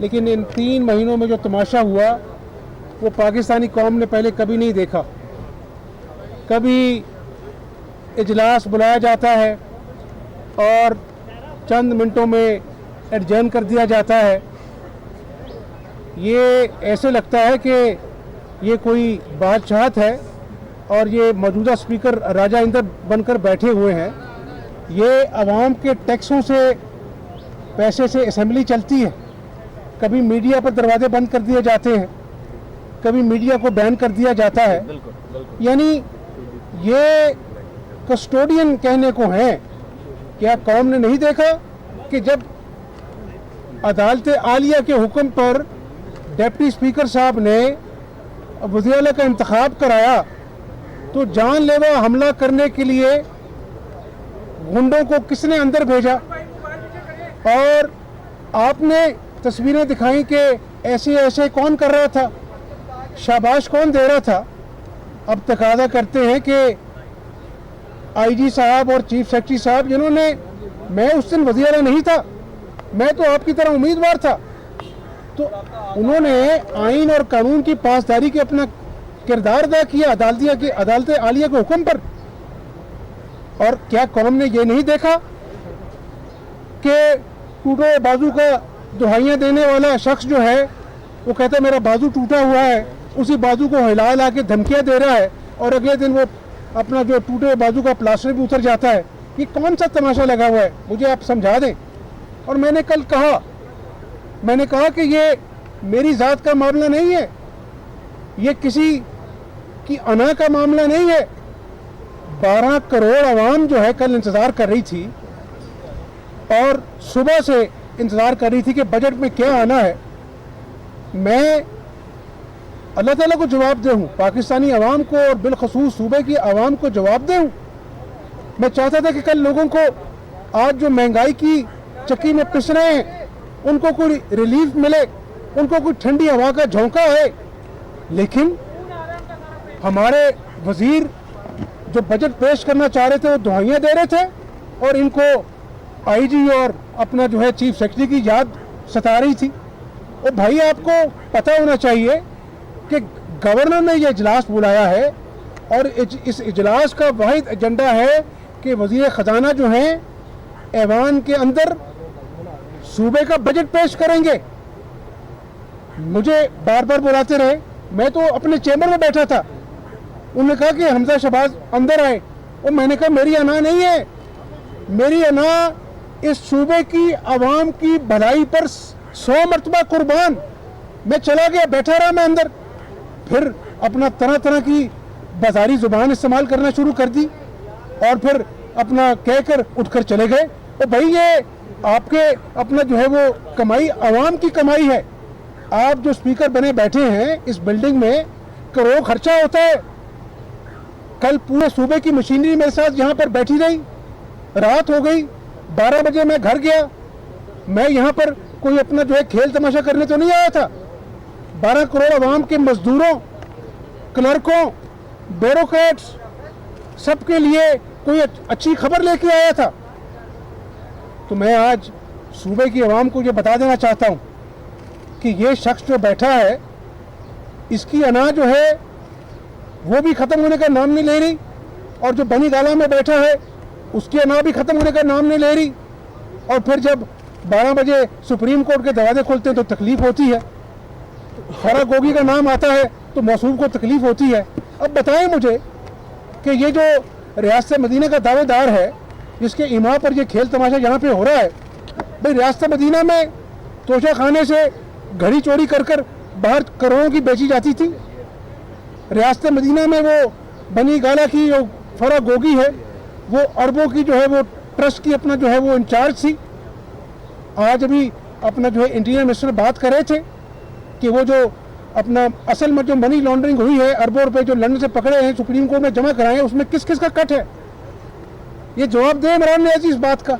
लेकिन इन 3 महीनों में जो तमाशा हुआ वो पाकिस्तानी कौम ने पहले कभी नहीं देखा। कभी इजलास बुलाया जाता है और चंद मिनटों में एडजर्न कर दिया जाता है। ये ऐसे लगता है कि ये कोई बादशाहत है और ये मौजूदा स्पीकर राजा इंद्र बनकर बैठे हुए हैं। ये आवाम के टैक्सों से पैसे से असेंबली चलती है। कभी मीडिया पर दरवाजे बंद कर दिए जाते हैं, कभी मीडिया को बैन कर दिया जाता है। यानी ये कस्टोडियन कहने को है। क्या कौम ने नहीं देखा कि जब अदालत आलिया के हुक्म पर डिप्टी स्पीकर साहब ने वज़ीर आला का इंतखाब कराया तो जानलेवा हमला करने के लिए गुंडों को किसने अंदर भेजा? और आपने तस्वीरें दिखाई कि ऐसे ऐसे कौन कर रहा था, शाबाश कौन दे रहा था। अब तकादा करते हैं कि आईजी साहब और चीफ सेक्रेटरी साहब, जिन्होंने, मैं उस दिन वज़ीर आला नहीं था, मैं तो आपकी तरह उम्मीदवार था, तो उन्होंने आइन और कानून की पासदारी के अपना किरदार अदा किया अदालत आलिया के हुक्म पर। और क्या कौम ने ये नहीं देखा कि टूटे बाजू का दुहाइयाँ देने वाला शख्स जो है वो कहता है मेरा बाजू टूटा हुआ है, उसी बाजू को हिला हिला के धमकियाँ दे रहा है और अगले दिन वो अपना जो टूटे बाजू का प्लास्टर भी उतर जाता है। ये कौन सा तमाशा लगा हुआ है, मुझे आप समझा दें। और मैंने कल कहा कि ये मेरी ज़ात का मामला नहीं है, ये किसी की अना का मामला नहीं है। 12 करोड़ आवाम जो है कल इंतज़ार कर रही थी और सुबह से इंतज़ार कर रही थी कि बजट में क्या आना है। मैं अल्लाह ताला को जवाब दे हूँ, पाकिस्तानी आवाम को और बिलखसूस सूबे की आवाम को जवाब दे हूँ। मैं चाहता था कि कल लोगों को आज जो महंगाई की चक्की में पिस रहे हैं उनको कोई रिलीफ मिले, उनको कोई ठंडी हवा का झोंका है। लेकिन हमारे वजीर जो बजट पेश करना चाह रहे थे वो दुहाइयाँ दे रहे थे और इनको आईजी और अपना जो है चीफ सेक्रेटरी की याद सता रही थी। और भाई आपको पता होना चाहिए कि गवर्नर ने यह इजलास बुलाया है और इस इजलास का वाहिद एजेंडा है कि वजीर ख़जाना जो हैं ऐवान के अंदर सूबे का बजट पेश करेंगे। मुझे बार बार बुलाते रहे, मैं तो अपने चैम्बर में बैठा था। उन्होंने कहा कि हमजा शहबाज अंदर आए, और मैंने कहा मेरी अना नहीं है, मेरी अना इस सूबे की आवाम की भलाई पर 100 मरतबा कुर्बान। मैं चला गया, बैठा रहा मैं अंदर, फिर अपना तरह तरह की बाजारी जुबान इस्तेमाल करना शुरू कर दी और फिर अपना कहकर उठकर चले गए। और भाई ये आपके अपना जो है वो कमाई आवाम की कमाई है। आप जो स्पीकर बने बैठे हैं इस बिल्डिंग में करोड़ खर्चा होता है। कल पूरे सूबे की मशीनरी मेरे साथ यहाँ पर बैठी रही, रात हो गई, 12 बजे मैं घर गया। मैं यहाँ पर कोई अपना जो है खेल तमाशा करने तो नहीं आया था। 12 करोड़ आवाम के मजदूरों, क्लर्कों, ब्यूरोक्रेट्स सबके लिए कोई अच्छी खबर लेके आया था। तो मैं आज सूबे की आवाम को ये बता देना चाहता हूँ कि ये शख्स जो बैठा है इसकी अना जो है वो भी ख़त्म होने का नाम नहीं ले रही, और जो बनी गाला में बैठा है उसकी अना भी ख़त्म होने का नाम नहीं ले रही। और फिर जब 12 बजे सुप्रीम कोर्ट के दरवाजे खोलते हैं तो तकलीफ़ होती है, फरा गोगी का नाम आता है तो मौसूफ को तकलीफ़ होती है। अब बताएं मुझे कि ये जो रियासत मदीना का दावेदार है जिसके इमाम पर ये खेल तमाशा यहाँ पे हो रहा है, भाई रियासत मदीना में तोशा खाने से घड़ी चोरी कर कर बाहर करोड़ों की बेची जाती थी। रियासत मदीना में वो बनी गाला की जो फरा गोगी है वो अरबों की जो है वो ट्रस्ट की अपना जो है वो इंचार्ज थी। आज अभी अपना जो है इंटीरियर मिनिस्टर बात कर रहे थे कि वो जो अपना असल में जो मनी लॉन्ड्रिंग हुई है, अरबों रुपए जो लंदन से पकड़े हैं सुप्रीम कोर्ट में जमा कराए हैं, उसमें किस किस का कट है, ये जवाब दे इमरान न्याज़ी इस बात का।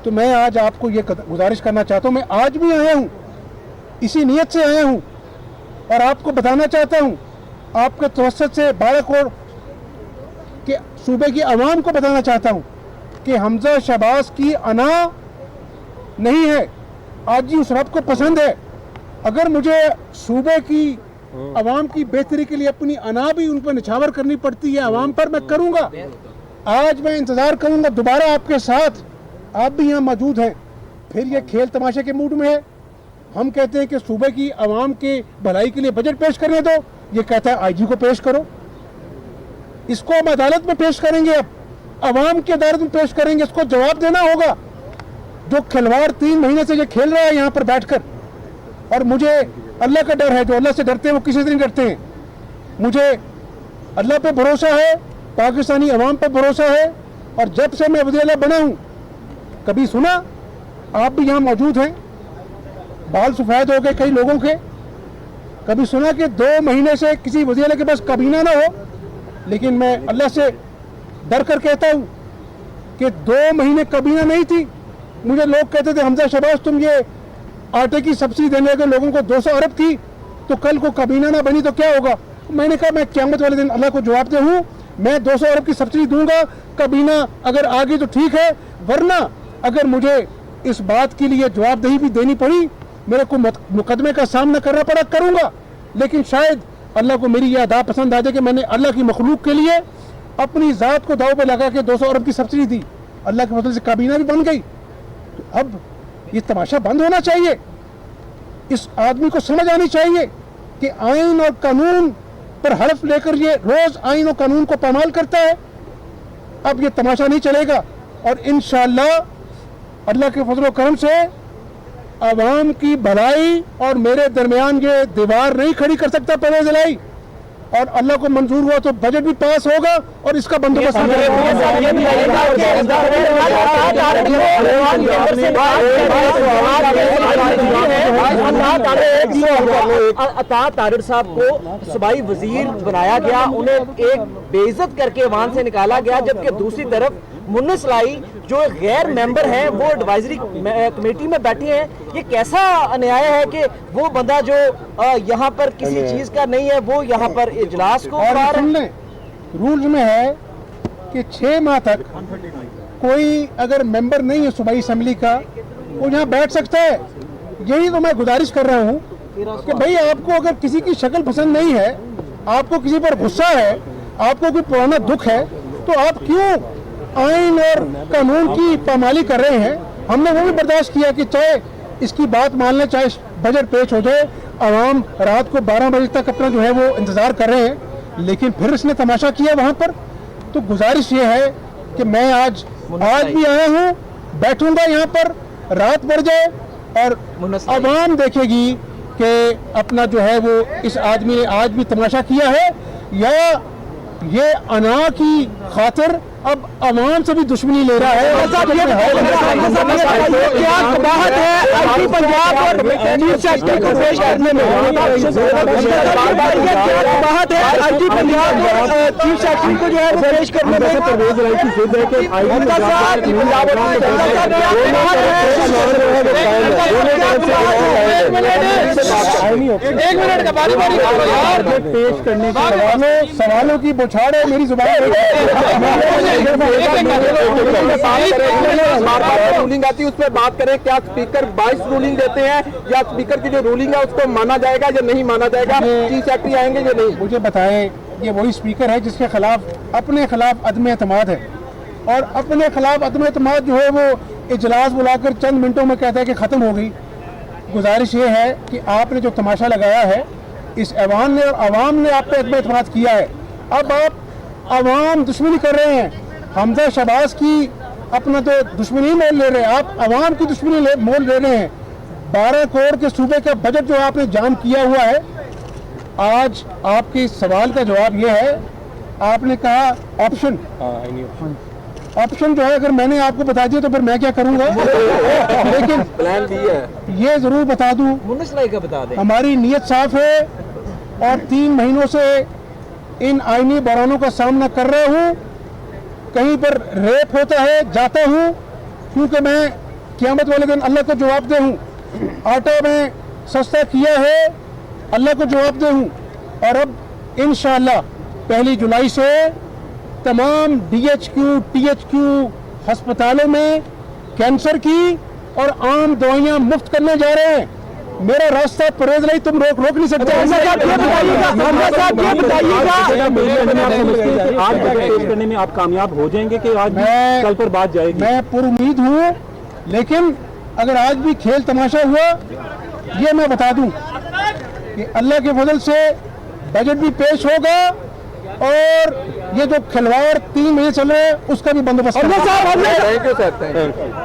तो मैं आज आपको ये गुजारिश करना चाहता हूँ, मैं आज भी आया हूँ, इसी नीयत से आया हूँ और आपको बताना चाहता हूँ, आपके तवस्सुत से 12 करोड़ के सूबे की आवाम को बताना चाहता हूँ कि हमजा शहबाज की अना नहीं है, आज ही उस रब को पसंद है। अगर मुझे सूबे की आवाम की बेहतरी के लिए अपनी अना भी उन पर निछावर करनी पड़ती है आवाम पर, मैं करूँगा। आज मैं इंतज़ार करूँगा दोबारा आपके साथ, आप भी यहाँ मौजूद हैं। फिर ये खेल तमाशे के मूड में है। हम कहते हैं कि सूबे की आवाम के भलाई के लिए बजट पेश करने दो, ये कहता है आईजी को पेश करो। इसको हम अदालत में पेश करेंगे, अब आवाम की अदालत में पेश करेंगे, इसको जवाब देना होगा। जो खिलवाड़ 3 महीने से ये खेल रहा है यहाँ पर बैठकर, और मुझे अल्लाह का डर है, जो अल्लाह से डरते हैं वो किसी से नहीं डरते हैं। मुझे अल्लाह पे भरोसा है, पाकिस्तानी अवाम पे भरोसा है, और जब से मैं वज़ीर आला बना हूँ, कभी सुना, आप भी यहाँ मौजूद हैं, बाल सफ़ेद हो गए कई लोगों के, कभी सुना कि 2 महीने से किसी वज़ीर आला के पास काबीना ना हो? लेकिन मैं अल्लाह से डर कर कहता हूँ कि 2 महीने काबीना नहीं थी। मुझे लोग कहते थे हमजा शहबाज तुम ये आटे की सब्सिडी देने के लोगों को 200 अरब की, तो कल को काबीना ना बनी तो क्या होगा? मैंने कहा मैं क़यामत वाले दिन अल्लाह को जवाब दे हूँ, मैं 200 अरब की सब्सिडी दूंगा, काबीना अगर आ गई तो ठीक है, वरना अगर मुझे इस बात के लिए जवाबदेही भी देनी पड़ी, मेरे को मुकदमे का सामना करना पड़ा, करूँगा। लेकिन शायद अल्लाह को मेरी यह अदा पसंद आ जाए कि मैंने अल्लाह की मखलूक के लिए अपनी ज़ात को दाव पे लगा के 200 अरब की सब्सिडी दी, अल्लाह के फजल से काबीना भी बन गई। तो अब ये तमाशा बंद होना चाहिए। इस आदमी को समझ आनी चाहिए कि आइन और कानून पर हल्फ लेकर ये रोज़ आइन और कानून को पामाल करता है। अब ये तमाशा नहीं चलेगा, और इंशाअल्लाह अल्लाह के फजल करम से आवाम की भलाई और मेरे दरमियान ये दीवार नहीं खड़ी कर सकता परवेज़ इलाही, और अल्लाह को मंजूर हुआ तो बजट भी पास होगा और इसका बंदोबस्त अता तारिर साहब को सूबाई वजीर बनाया गया, उन्हें एक बेइज्जत करके ऐवान से निकाला गया, जबकि दूसरी तरफ मुन्नस लाई जो गैर मेंबर हैं वो एडवाइजरी कमेटी में बैठे हैं। ये कैसा अन्याय है कि वो बंदा जो यहाँ पर किसी चीज का नहीं है वो यहाँ पर इजलास को रूल्स में है कि 6 माह तक कोई अगर मेंबर नहीं है सूबाई असेंबली का वो यहाँ बैठ सकता है। यही तो मैं गुजारिश कर रहा हूँ कि भाई आपको अगर किसी की शक्ल पसंद नहीं है, आपको किसी पर गुस्सा है, आपको कोई पुराना दुख है, तो आप क्यों आइन और कानून की पामाली कर रहे हैं? हमने वो भी बर्दाश्त किया कि चाहे इसकी बात मान लें, चाहे बजट पेश हो जाए, आवाम रात को 12 बजे तक अपना जो है वो इंतज़ार कर रहे हैं, लेकिन फिर इसने तमाशा किया वहाँ पर। तो गुजारिश ये है कि मैं आज भी आया हूँ, बैठूंगा यहाँ पर, रात बढ़ जाए और आवाम देखेगी कि अपना जो है वो इस आदमी ने आज भी तमाशा किया है, या ये अना की खातिर अब अवाम से भी दुश्मनी ले रहा है। क्या कबाहत है आईजी पंजाब और चीफ सेक्रेटरी को पेश करने में? क्या कबाहत है आईजी पंजाब और चीफ सेक्रेटरी को जो है वो पेश करने में? परवेज़ इलाही की जिद है कि एक मिनट का बारी पेश करने के सवालों की बौछार है मेरी जुबान। रूलिंग आती है उस पर बात करें, क्या स्पीकर 22 रूलिंग देते हैं, या स्पीकर की जो रूलिंग है उसको माना जाएगा या नहीं माना जाएगा? चीफ सेक्रेटरी आएंगे या नहीं? मुझे बताएं, ये वही स्पीकर है जिसके खिलाफ अपने खिलाफ अदम एतमाद है, और अपने खिलाफ अदम एतमाद जो है वो इजलास बुलाकर चंद मिनटों में कहता है कि ख़त्म हो गई। गुजारिश ये है कि आपने जो तमाशा लगाया है, इस ऐवान ने और आवाम ने आप पे अदम एतमाद किया है। अब आप आवाम दुश्मनी कर रहे हैं, हमजा शहबाज की अपना तो दुश्मनी मोल ले रहे हैं, आप आवाम की दुश्मनी मोल ले रहे हैं। 12 करोड़ के सूबे का बजट जो आपने जाम किया हुआ है, आज आपके इस सवाल का जवाब ये है, आपने कहा ऑप्शन जो है अगर मैंने आपको बता दिया तो फिर मैं क्या करूंगा? लेकिन प्लान भी है, ये जरूर बता दूं, का बता दें, हमारी नीयत साफ है और 3 महीनों से इन आईनी बहरानों का सामना कर रहा हूँ। कहीं पर रेप होता है जाता हूँ, क्योंकि मैं क़यामत वाले दिन अल्लाह को जवाब दे हूँ। आटा में सस्ता किया है, अल्लाह को जवाब दे हूँ। और अब इंशाअल्लाह 1 जुलाई से तमाम DHQ, THQ अस्पतालों में कैंसर की और आम दवाइयां मुफ्त करने जा रहे हैं। मेरा रास्ता परहेज नहीं, तुम रोक नहीं सकते। ये बताइएगा आज बजट पेश करने में आप कामयाब हो जाएंगे कि आज कल पर बात जाएगी? मैं पुरुमीद हूँ, लेकिन अगर आज भी खेल तमाशा हुआ, ये मैं बता दूं कि अल्लाह के फजल से बजट भी पेश होगा और ये जो खिलवाड़ 3 महीने चल रहे हैं उसका भी बंदोबस्त। Thank you sir, thank you.